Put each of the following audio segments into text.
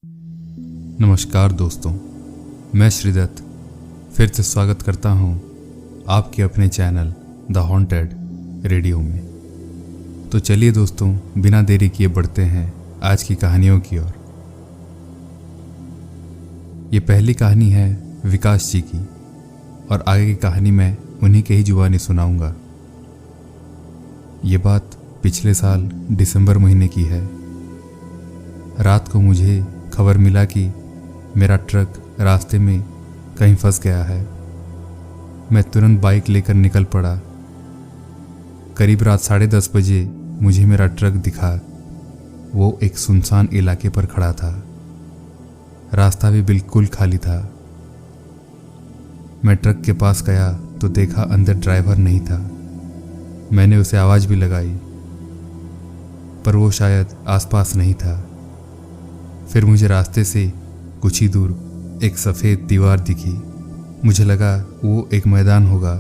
नमस्कार दोस्तों, मैं श्रीदत्त फिर से स्वागत करता हूं आपके अपने चैनल द हॉन्टेड रेडियो में। तो चलिए दोस्तों, बिना देरी किए बढ़ते हैं आज की कहानियों की ओर। ये पहली कहानी है विकास जी की और आगे की कहानी मैं उन्हीं के ही जुबानी सुनाऊंगा। ये बात पिछले साल दिसंबर महीने की है। रात को मुझे खबर मिला कि मेरा ट्रक रास्ते में कहीं फंस गया है। मैं तुरंत बाइक लेकर निकल पड़ा। करीब रात 10:30 बजे मुझे मेरा ट्रक दिखा। वो एक सुनसान इलाके पर खड़ा था। रास्ता भी बिल्कुल खाली था। मैं ट्रक के पास गया तो देखा अंदर ड्राइवर नहीं था। मैंने उसे आवाज़ भी लगाई पर वो शायद आसपास नहीं था। फिर मुझे रास्ते से कुछ ही दूर एक सफ़ेद दीवार दिखी। मुझे लगा वो एक मैदान होगा।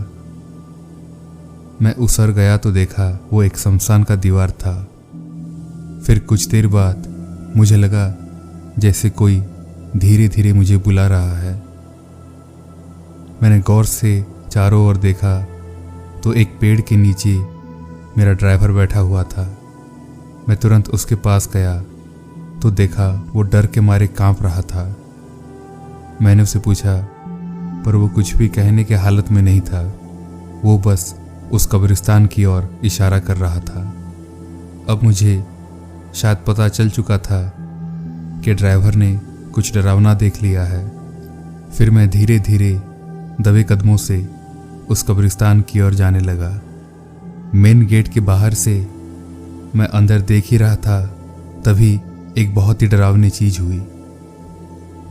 मैं उस ओर गया तो देखा वो एक शमशान का दीवार था। फिर कुछ देर बाद मुझे लगा जैसे कोई धीरे धीरे मुझे बुला रहा है। मैंने गौर से चारों ओर देखा तो एक पेड़ के नीचे मेरा ड्राइवर बैठा हुआ था। मैं तुरंत उसके पास गया तो देखा वो डर के मारे कांप रहा था। मैंने उसे पूछा पर वो कुछ भी कहने के हालत में नहीं था। वो बस उस कब्रिस्तान की ओर इशारा कर रहा था। अब मुझे शायद पता चल चुका था कि ड्राइवर ने कुछ डरावना देख लिया है। फिर मैं धीरे धीरे दबे कदमों से उस कब्रिस्तान की ओर जाने लगा। मेन गेट के बाहर से मैं अंदर देख ही रहा था, तभी एक बहुत ही डरावनी चीज हुई।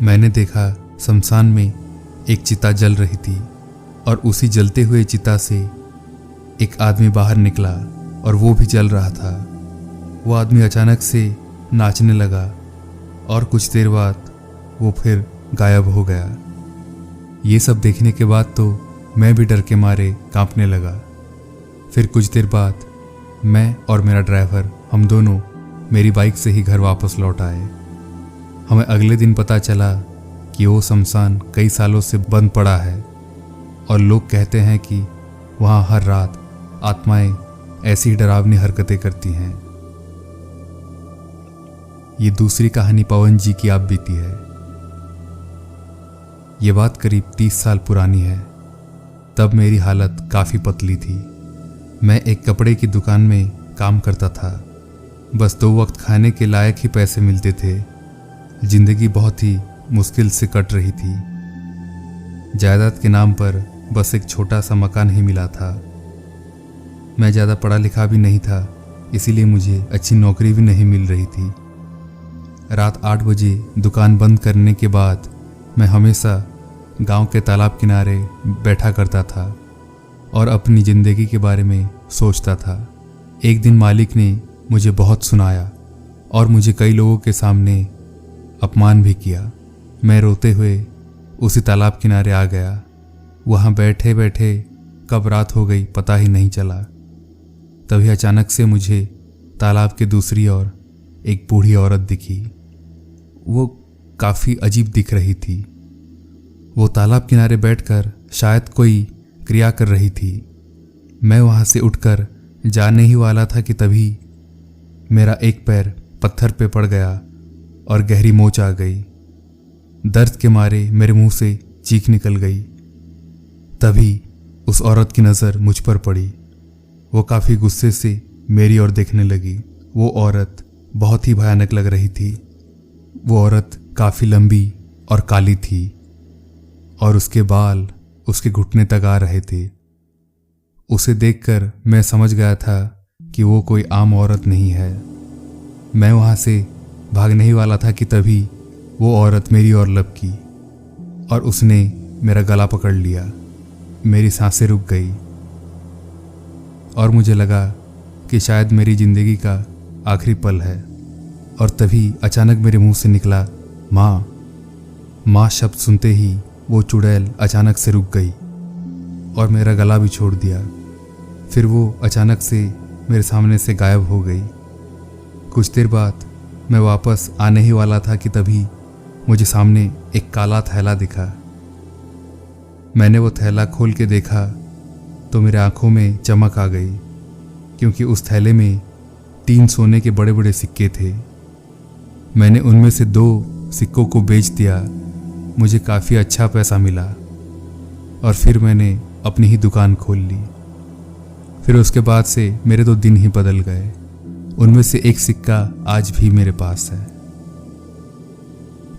मैंने देखा शमशान में एक चिता जल रही थी और उसी जलते हुए चिता से एक आदमी बाहर निकला और वो भी जल रहा था। वो आदमी अचानक से नाचने लगा और कुछ देर बाद वो फिर गायब हो गया। ये सब देखने के बाद तो मैं भी डर के मारे कांपने लगा। फिर कुछ देर बाद मैं और मेरा ड्राइवर, हम दोनों मेरी बाइक से ही घर वापस लौट आए। हमें अगले दिन पता चला कि वो शमशान कई सालों से बंद पड़ा है और लोग कहते हैं कि वहाँ हर रात आत्माएं ऐसी डरावनी हरकतें करती हैं। ये दूसरी कहानी पवन जी की आप बीती है। ये बात करीब 30 साल पुरानी है। तब मेरी हालत काफ़ी पतली थी। मैं एक कपड़े की दुकान में काम करता था। बस 2 वक्त खाने के लायक ही पैसे मिलते थे। जिंदगी बहुत ही मुश्किल से कट रही थी। जायदाद के नाम पर बस एक छोटा सा मकान ही मिला था। मैं ज़्यादा पढ़ा लिखा भी नहीं था, इसीलिए मुझे अच्छी नौकरी भी नहीं मिल रही थी। रात 8 बजे दुकान बंद करने के बाद मैं हमेशा गांव के तालाब किनारे बैठा करता था और अपनी ज़िंदगी के बारे में सोचता था। एक दिन मालिक ने मुझे बहुत सुनाया और मुझे कई लोगों के सामने अपमान भी किया। मैं रोते हुए उसी तालाब किनारे आ गया। वहाँ बैठे बैठे कब रात हो गई पता ही नहीं चला। तभी अचानक से मुझे तालाब के दूसरी ओर एक बूढ़ी औरत दिखी। वो काफ़ी अजीब दिख रही थी। वो तालाब किनारे बैठकर शायद कोई क्रिया कर रही थी। मैं वहाँ से उठकर जाने ही वाला था कि तभी मेरा एक पैर पत्थर पे पड़ गया और गहरी मोच आ गई। दर्द के मारे मेरे मुंह से चीख निकल गई। तभी उस औरत की नज़र मुझ पर पड़ी। वो काफ़ी गुस्से से मेरी ओर देखने लगी। वो औरत बहुत ही भयानक लग रही थी। वो औरत काफ़ी लंबी और काली थी और उसके बाल उसके घुटने तक आ रहे थे। उसे देखकर मैं समझ गया था कि वो कोई आम औरत नहीं है। मैं वहाँ से भागने ही वाला था कि तभी वो औरत मेरी ओर लपकी और उसने मेरा गला पकड़ लिया। मेरी सांसें रुक गई और मुझे लगा कि शायद मेरी ज़िंदगी का आखिरी पल है। और तभी अचानक मेरे मुंह से निकला माँ। माँ शब्द सुनते ही वो चुड़ैल अचानक से रुक गई और मेरा गला भी छोड़ दिया। फिर वो अचानक से मेरे सामने से गायब हो गई। कुछ देर बाद मैं वापस आने ही वाला था कि तभी मुझे सामने एक काला थैला दिखा। मैंने वो थैला खोल के देखा तो मेरे आंखों में चमक आ गई, क्योंकि उस थैले में 3 सोने के बड़े बड़े सिक्के थे। मैंने उनमें से 2 सिक्कों को बेच दिया। मुझे काफ़ी अच्छा पैसा मिला और फिर मैंने अपनी ही दुकान खोल ली। फिर उसके बाद से मेरे तो दिन ही बदल गए। उनमें से एक सिक्का आज भी मेरे पास है।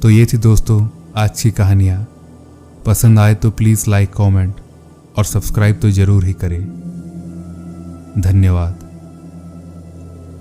तो ये थी दोस्तों आज की कहानियाँ। पसंद आए तो प्लीज़ लाइक, कमेंट और सब्सक्राइब तो ज़रूर ही करें। धन्यवाद।